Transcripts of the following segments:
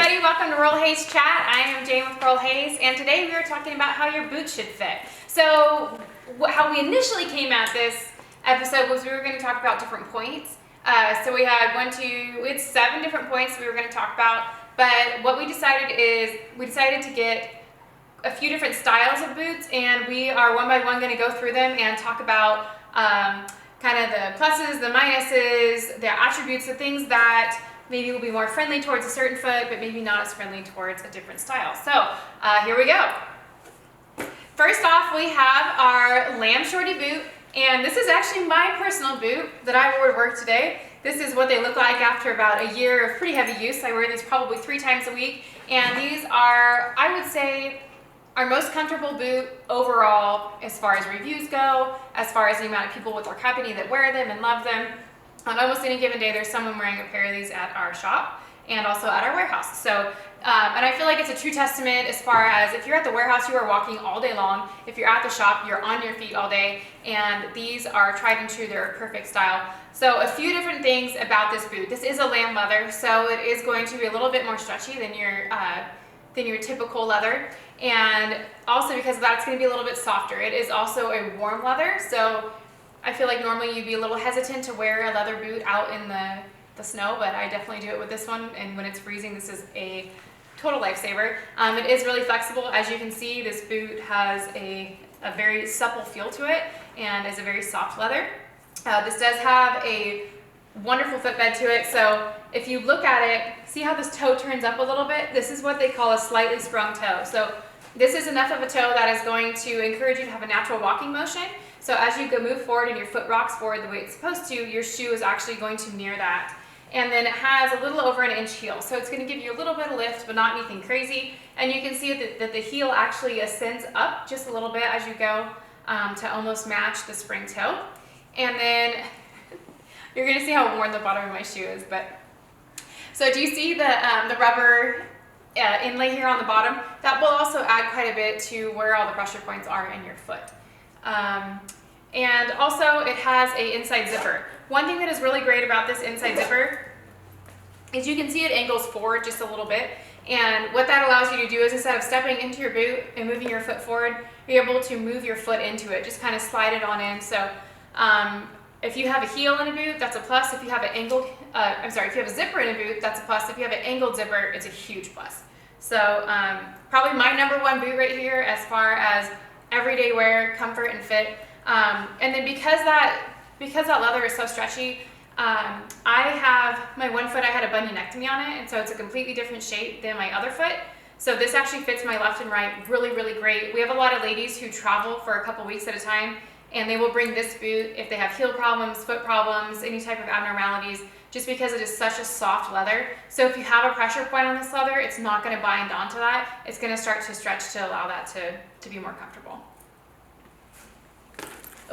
everybody, welcome to Roll Hayes Chat. I am Jane with Roll Hayes, and today we are talking about how your boots should fit. So how we initially came at this episode was we were going to talk about different points. So we had 7 different points we were going to talk about, but what we decided is we decided to get a few different styles of boots, and we are one by one going to go through them and talk about kind of the pluses, the minuses, the attributes, the things that maybe will be more friendly towards a certain foot, but maybe not as friendly towards a different style. So here we go. First off, we have our Lamb Shorty boot, and this is actually my personal boot that I wore to work today. This is what they look like after about a year of pretty heavy use. I wear these probably 3 times a week, and these are, I would say, our most comfortable boot overall as far as reviews go, as far as the amount of people with our company that wear them and love them. On almost any given day, there's someone wearing a pair of these at our shop and also at our warehouse. So, and I feel like it's a true testament as far as if you're at the warehouse, you are walking all day long. If you're at the shop, you're on your feet all day. And these are tried and true, they're a perfect style. So a few different things about this boot. This is a lamb leather, so it is going to be a little bit more stretchy than your typical leather. And also because of that, it's going to be a little bit softer. It is also a warm leather, so I feel like normally you'd be a little hesitant to wear a leather boot out in the snow, but I definitely do it with this one, and when it's freezing, this is a total lifesaver. It is really flexible. As you can see, this boot has a very supple feel to it and is a very soft leather. This does have a wonderful footbed to it, so if you look at it, see how this toe turns up a little bit? This is what they call a slightly sprung toe. So this is enough of a toe that is going to encourage you to have a natural walking motion. So as you go move forward and your foot rocks forward the way it's supposed to, your shoe is actually going to mirror that. And then it has a little over an inch heel. So it's going to give you a little bit of lift, but not anything crazy. And you can see that the heel actually ascends up just a little bit as you go to almost match the spring toe. And then you're going to see how worn the bottom of my shoe is. So do you see the rubber inlay here on the bottom? That will also add quite a bit to where all the pressure points are in your foot. And also it has a inside zipper. One thing that is really great about this inside zipper is you can see it angles forward just a little bit. And what that allows you to do is instead of stepping into your boot and moving your foot forward, you're able to move your foot into it, just kind of slide it on in. So if you have a heel in a boot, that's a plus. If you have if you have a zipper in a boot, that's a plus. If you have an angled zipper, it's a huge plus. So probably my number 1 boot right here as far as everyday wear, comfort, and fit. And then because that leather is so stretchy, I have my one foot, I had a bunionectomy on it, and so it's a completely different shape than my other foot. So this actually fits my left and right really, really great. We have a lot of ladies who travel for a couple weeks at a time, and they will bring this boot if they have heel problems, foot problems, any type of abnormalities, just because it is such a soft leather. So if you have a pressure point on this leather, it's not going to bind onto that. It's going to start to stretch to allow that to be more comfortable.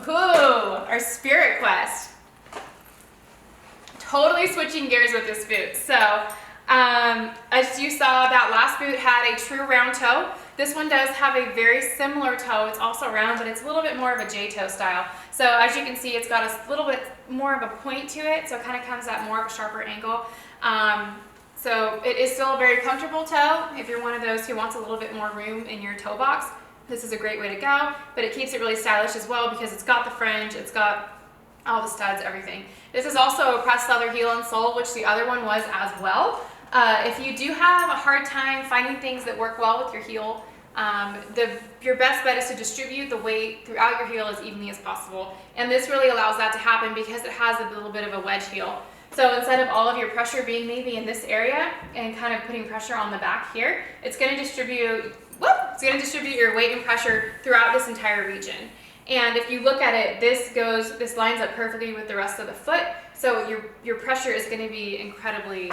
Ooh, our Spirit Quest. Totally switching gears with this boot. So as you saw, that last boot had a true round toe. This one does have a very similar toe. It's also round, but it's a little bit more of a J-toe style. So as you can see, it's got a little bit more of a point to it, so it kind of comes at more of a sharper angle. So it is still a very comfortable toe. If you're one of those who wants a little bit more room in your toe box, this is a great way to go, but it keeps it really stylish as well because it's got the fringe, it's got all the studs, everything. This is also a pressed leather heel and sole, which the other one was as well. If you do have a hard time finding things that work well with your heel, your best bet is to distribute the weight throughout your heel as evenly as possible. And this really allows that to happen because it has a little bit of a wedge heel. So instead of all of your pressure being maybe in this area and kind of putting pressure on the back here, it's going to distribute your weight and pressure throughout this entire region. And if you look at it, this lines up perfectly with the rest of the foot. So your pressure is going to be incredibly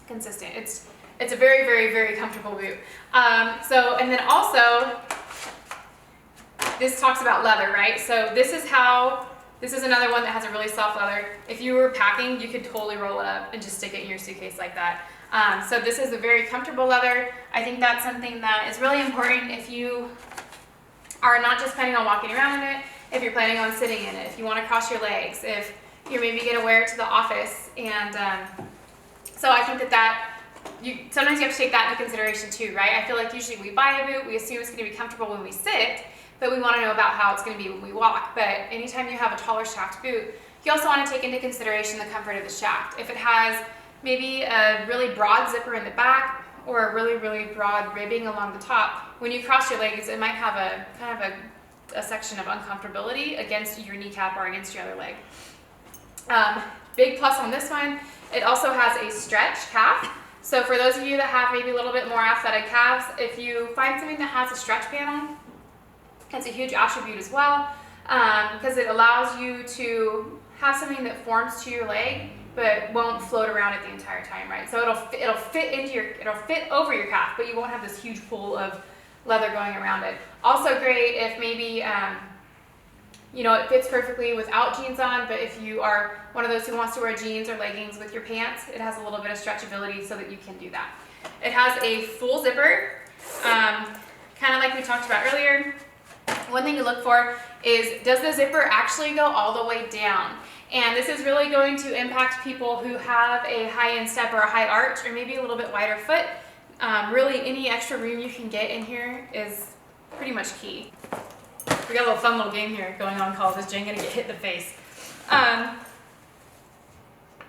consistent. It's a very, very, very comfortable boot. And then also, this talks about leather, right? So this is another one that has a really soft leather. If you were packing, you could totally roll it up and just stick it in your suitcase like that. So this is a very comfortable leather. I think that's something that is really important if you are not just planning on walking around in it, if you're planning on sitting in it, if you want to cross your legs, if you're maybe going to wear it to the office. And so I think that sometimes you have to take that into consideration too, right? I feel like usually we buy a boot, we assume it's going to be comfortable when we sit, but we want to know about how it's going to be when we walk. But anytime you have a taller shaft boot, you also want to take into consideration the comfort of the shaft. If it has maybe a really broad zipper in the back or a really, really broad ribbing along the top, when you cross your legs, it might have a kind of a section of uncomfortability against your kneecap or against your other leg. Big plus on this one, it also has a stretch calf. So for those of you that have maybe a little bit more athletic calves, if you find something that has a stretch panel, it's a huge attribute as well, because it allows you to have something that forms to your leg but won't float around it the entire time, right? So it'll fit over your calf, but you won't have this huge pool of leather going around it. Also great if maybe it fits perfectly without jeans on, but if you are one of those who wants to wear jeans or leggings with your pants, it has a little bit of stretchability so that you can do that. It has a full zipper, kind of like we talked about earlier. One thing to look for is, does the zipper actually go all the way down? And this is really going to impact people who have a high instep or a high arch or maybe a little bit wider foot. Really, any extra room you can get in here is pretty much key. We got a little fun little game here going on called Is Jane Gonna Get Hit in the Face?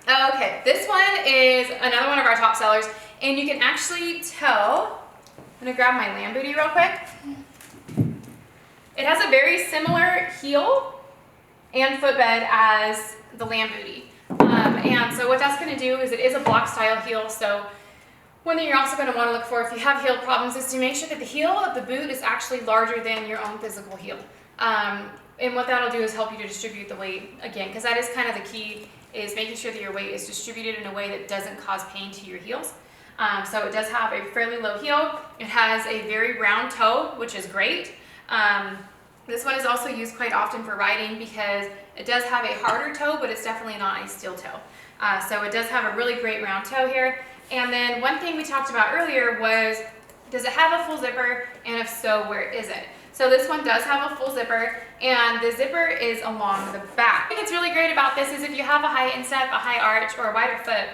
Okay, this one is another one of our top sellers, and you can actually tell. I'm gonna grab my lamb booty real quick. It has a very similar heel and footbed as the lamb booty. And so what that's gonna do is it is a block style heel, so one thing you're also going to want to look for if you have heel problems is to make sure that the heel of the boot is actually larger than your own physical heel. And what that'll do is help you to distribute the weight again, because that is kind of the key, is making sure that your weight is distributed in a way that doesn't cause pain to your heels. So it does have a fairly low heel. It has a very round toe, which is great. This one is also used quite often for riding because it does have a harder toe, but it's definitely not a steel toe. So it does have a really great round toe here. And then one thing we talked about earlier was, does it have a full zipper? And if so, where is it? So this one does have a full zipper, and the zipper is along the back. I think what's really great about this is if you have a high instep, a high arch, or a wider foot,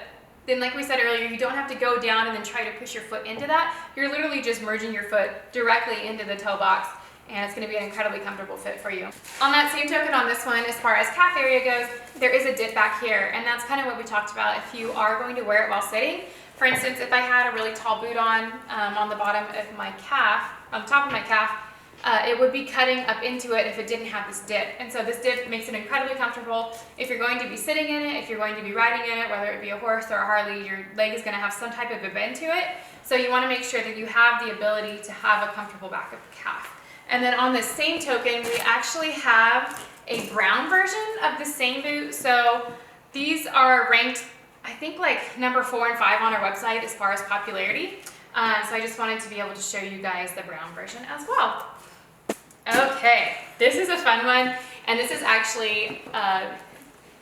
then like we said earlier, you don't have to go down and then try to push your foot into that. You're literally just merging your foot directly into the toe box, and it's going to be an incredibly comfortable fit for you. On that same token on this one, as far as calf area goes, there is a dip back here, and that's kind of what we talked about if you are going to wear it while sitting. For instance, if I had a really tall boot on the bottom of my calf, on the top of my calf, it would be cutting up into it if it didn't have this dip. And so this dip makes it incredibly comfortable. If you're going to be sitting in it, if you're going to be riding in it, whether it be a horse or a Harley, your leg is going to have some type of a bend to it. So you want to make sure that you have the ability to have a comfortable back of the calf. And then on the same token, we actually have a brown version of the same boot. So these are ranked, I think, like number 4 and 5 on our website as far as popularity. So I just wanted to be able to show you guys the brown version as well. Okay, this is a fun one, and this is actually a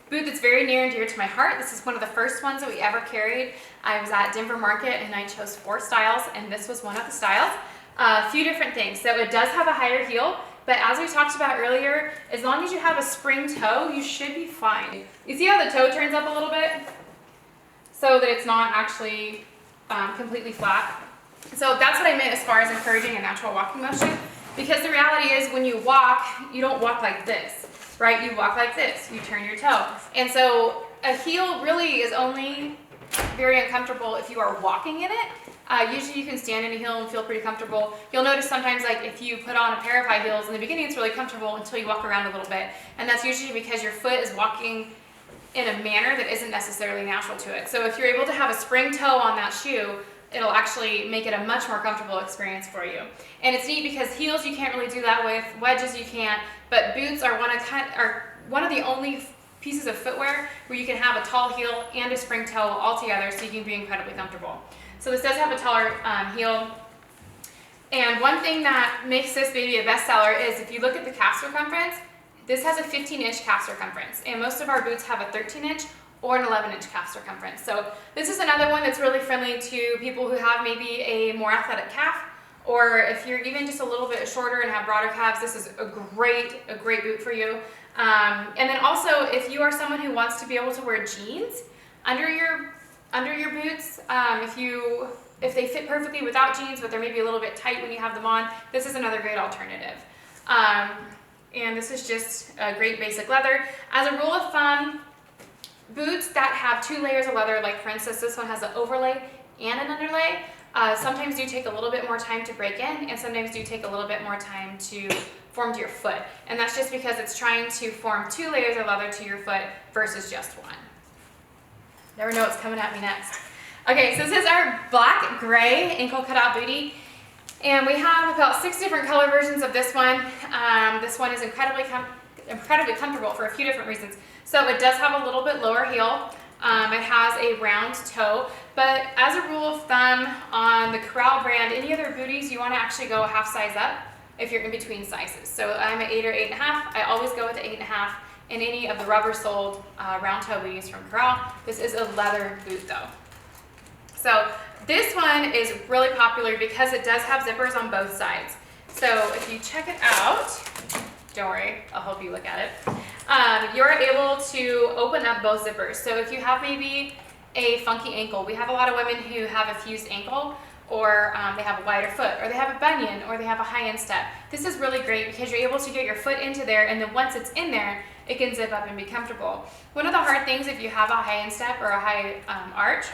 boot that's very near and dear to my heart. This is one of the first ones that we ever carried. I was at Denver Market and I chose 4 styles, and this was one of the styles. A few different things. So it does have a higher heel, but as we talked about earlier, as long as you have a spring toe, you should be fine. You see how the toe turns up a little bit? So that it's not actually completely flat. So that's what I meant as far as encouraging a natural walking motion. Because the reality is when you walk, you don't walk like this, right? You walk like this, you turn your toe. And so a heel really is only very uncomfortable if you are walking in it. Usually you can stand in a heel and feel pretty comfortable. You'll notice sometimes, like if you put on a pair of high heels, in the beginning it's really comfortable until you walk around a little bit. And that's usually because your foot is walking in a manner that isn't necessarily natural to it. So if you're able to have a spring toe on that shoe, it'll actually make it a much more comfortable experience for you. And it's neat because heels you can't really do that with, wedges you can't, but boots are one of the only pieces of footwear where you can have a tall heel and a spring toe all together, so you can be incredibly comfortable. So this does have a taller heel. And one thing that makes this baby a bestseller is if you look at the calf circumference, this has a 15-inch calf circumference, and most of our boots have a 13-inch or an 11-inch calf circumference. So this is another one that's really friendly to people who have maybe a more athletic calf, or if you're even just a little bit shorter and have broader calves, this is a great boot for you. And then also, if you are someone who wants to be able to wear jeans under your under your boots. If they fit perfectly without jeans, but they're maybe a little bit tight when you have them on, this is another great alternative. And this is just a great basic leather. As a rule of thumb, boots that have 2 layers of leather, like for instance this one has an overlay and an underlay, sometimes do take a little bit more time to break in, and sometimes do take a little bit more time to form to your foot. And that's just because it's trying to form 2 layers of leather to your foot versus just one. Never know what's coming at me next. Okay, so this is our black gray ankle cutout bootie. And we have about 6 different color versions of this one. This one is incredibly comfortable for a few different reasons. So it does have a little bit lower heel. It has a round toe, but as a rule of thumb on the Corral brand, any other booties, you want to actually go a half size up if you're in between sizes. So I'm at 8 or 8.5. I always go with the 8.5 in any of the rubber soled round toe booties from Corral. This is a leather boot though. So this one is really popular because it does have zippers on both sides. So if you check it out, don't worry, I'll help you look at it. You're able to open up both zippers. So if you have maybe a funky ankle, we have a lot of women who have a fused ankle, or they have a wider foot, or they have a bunion, or they have a high instep. This is really great because you're able to get your foot into there, and then once it's in there, it can zip up and be comfortable. One of the hard things if you have a high instep or a high arch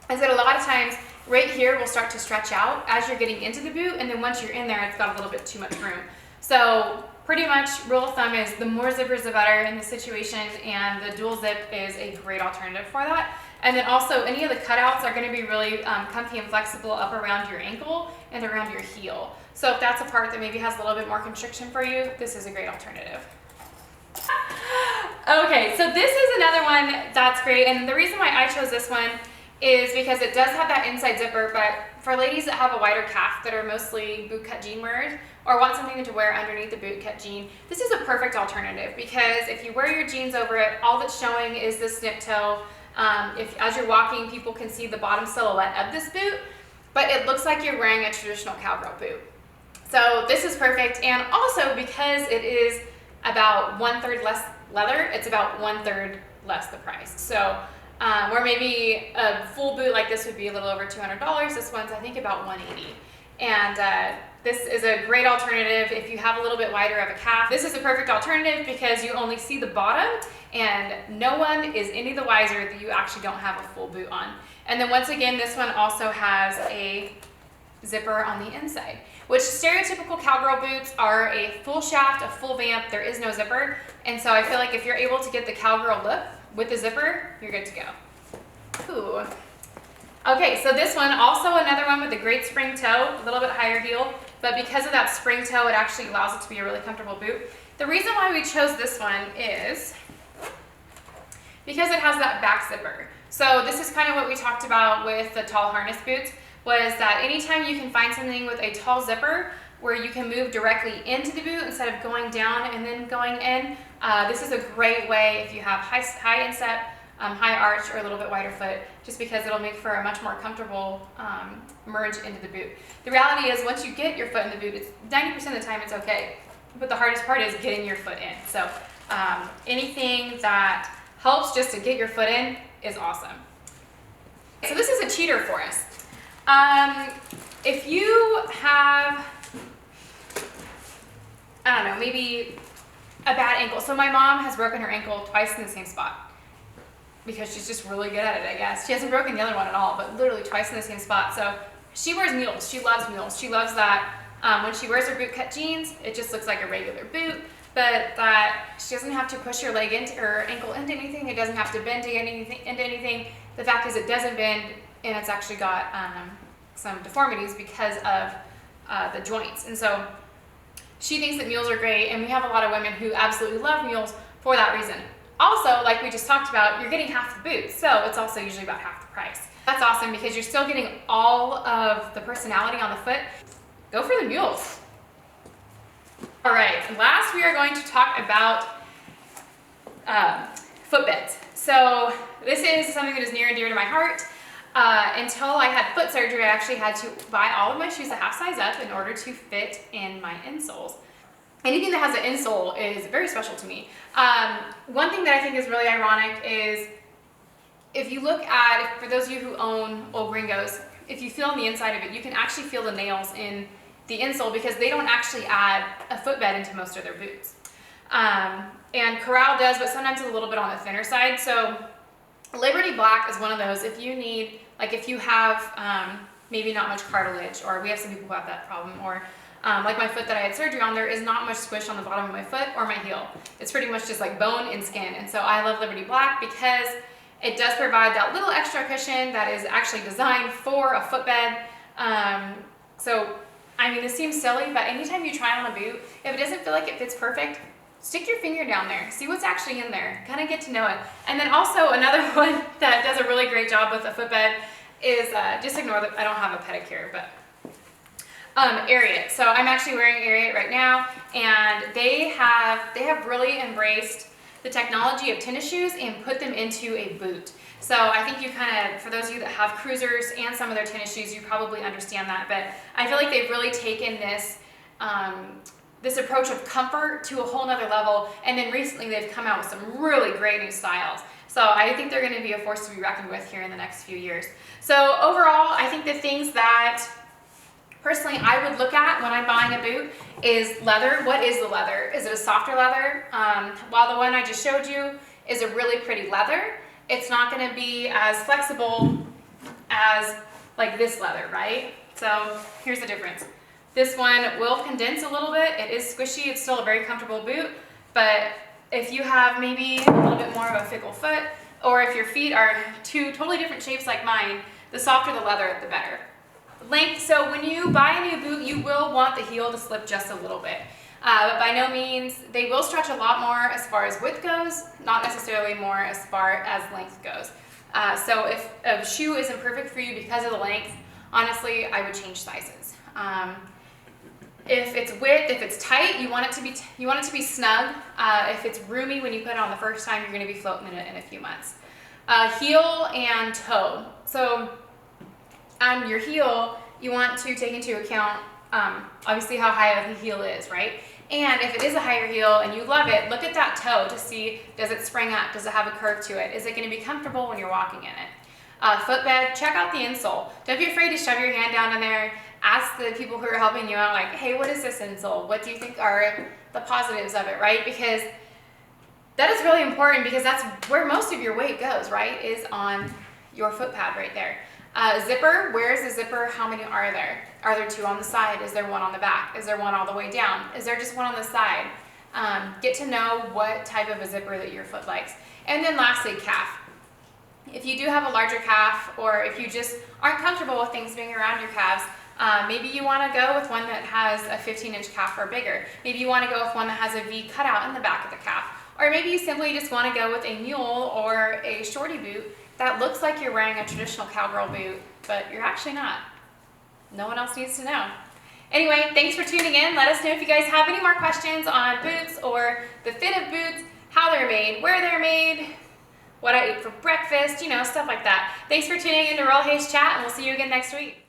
is that a lot of times right here will start to stretch out as you're getting into the boot, and then once you're in there, it's got a little bit too much room. So pretty much rule of thumb is the more zippers the better in this situation, and the dual zip is a great alternative for that. And then also any of the cutouts are going to be really comfy and flexible up around your ankle and around your heel. So if that's a part that maybe has a little bit more constriction for you, this is a great alternative. Okay, so this is another one that's great, and the reason why I chose this one is because it does have that inside zipper, but for ladies that have a wider calf that are mostly boot cut jean wearers or want something to wear underneath the boot cut jean, this is a perfect alternative because if you wear your jeans over it, all that's showing is the snip toe. If as you're walking, people can see the bottom silhouette of this boot, but it looks like you're wearing a traditional cowgirl boot. So this is perfect, and also because it is about 1/3 less leather, it's about 1/3 less the price. So where maybe a full boot like this would be a little over $200, this one's I think about $180. And this is a great alternative if you have a little bit wider of a calf. This is a perfect alternative because you only see the bottom, and no one is any the wiser that you actually don't have a full boot on. And then once again, this one also has a zipper on the inside, which stereotypical cowgirl boots are a full shaft, a full vamp, there is no zipper. And so I feel like if you're able to get the cowgirl look with the zipper, you're good to go. Ooh. Okay, so this one, also another one with a great spring toe, a little bit higher heel, but because of that spring toe, it actually allows it to be a really comfortable boot. The reason why we chose this one is because it has that back zipper. So this is kind of what we talked about with the tall harness boots, was that anytime you can find something with a tall zipper where you can move directly into the boot instead of going down and then going in, this is a great way if you have high instep, high arch, or a little bit wider foot, just because it'll make for a much more comfortable merge into the boot. The reality is once you get your foot in the boot, it's 90% of the time it's okay, but the hardest part is getting your foot in. So anything that helps just to get your foot in is awesome. So this is a cheater for us. If you have, I don't know, maybe a bad ankle. So my mom has broken her ankle twice in the same spot because she's just really good at it, I guess. She hasn't broken the other one at all, but literally twice in the same spot. So she wears mules. She loves mules. She loves that when she wears her boot cut jeans, it just looks like a regular boot, but that she doesn't have to push her leg into her ankle into anything. It doesn't have to bend into anything. The fact is it doesn't bend, and it's actually got some deformities because of the joints. And so she thinks that mules are great, and we have a lot of women who absolutely love mules for that reason. Also, like we just talked about, you're getting half the boot, so it's also usually about half the price. That's awesome because you're still getting all of the personality on the foot. Go for the mules. All right, last we are going to talk about foot beds. So this is something that is near and dear to my heart. Until I had foot surgery, I actually had to buy all of my shoes a half size up in order to fit in my insoles. Anything that has an insole is very special to me. One thing that I think is really ironic is if you look at, for those of you who own old Gringos, if you feel on the inside of it, you can actually feel the nails in the insole because they don't actually add a footbed into most of their boots. And Corral does, but sometimes it's a little bit on the thinner side. So Liberty Black is one of those. If you need, like if you have maybe not much cartilage, or we have some people who have that problem, or like my foot that I had surgery on, there is not much squish on the bottom of my foot or my heel. It's pretty much just like bone and skin. And so I love Liberty Black because it does provide that little extra cushion that is actually designed for a footbed. So, I mean, this seems silly, but anytime you try on a boot, if it doesn't feel like it fits perfect, stick your finger down there, see what's actually in there, kind of get to know it. And then also another one that does a really great job with a footbed is, just ignore that I don't have a pedicure, but Ariat. So I'm actually wearing Ariat right now, and they have really embraced the technology of tennis shoes and put them into a boot. So I think you kind of, for those of you that have cruisers and some of their tennis shoes, you probably understand that. But I feel like they've really taken this this approach of comfort to a whole nother level. And then recently they've come out with some really great new styles. So I think they're going to be a force to be reckoned with here in the next few years. So overall, I think the things that personally I would look at when I'm buying a boot is leather. What is the leather? Is it a softer leather? While the one I just showed you is a really pretty leather, it's not going to be as flexible as like this leather, right? So here's the difference. This one will condense a little bit. It is squishy. It's still a very comfortable boot. But if you have maybe a little bit more of a fickle foot, or if your feet are two totally different shapes like mine, the softer the leather, the better. Length, so when you buy a new boot, you will want the heel to slip just a little bit. But by no means, they will stretch a lot more as far as width goes, not necessarily more as far as length goes. So if a shoe isn't perfect for you because of the length, honestly, I would change sizes. If it's width, if it's tight, you want it to be snug. If it's roomy when you put it on the first time, you're going to be floating in it in a few months. Heel and toe. So on your heel, you want to take into account obviously how high the heel is, right? And if it is a higher heel and you love it, look at that toe to see, does it spring up? Does it have a curve to it? Is it going to be comfortable when you're walking in it? Footbed, check out the insole. Don't be afraid to shove your hand down in there. Ask the people who are helping you out, like, hey, what is this insole? What do you think are the positives of it, right? Because that is really important, because that's where most of your weight goes, right? Is on your foot pad right there. Zipper, where is the zipper? How many are there? Are there two on the side? Is there one on the back? Is there one all the way down? Is there just one on the side? Get to know what type of a zipper that your foot likes. And then lastly, calf. If you do have a larger calf, or if you just aren't comfortable with things being around your calves, maybe you want to go with one that has a 15-inch calf or bigger. Maybe you want to go with one that has a V cutout in the back of the calf. Or maybe you simply just want to go with a mule or a shorty boot that looks like you're wearing a traditional cowgirl boot, but you're actually not. No one else needs to know. Anyway, thanks for tuning in. Let us know if you guys have any more questions on boots or the fit of boots, how they're made, where they're made, what I eat for breakfast, you know, stuff like that. Thanks for tuning in to Roll Hayes Chat, and we'll see you again next week.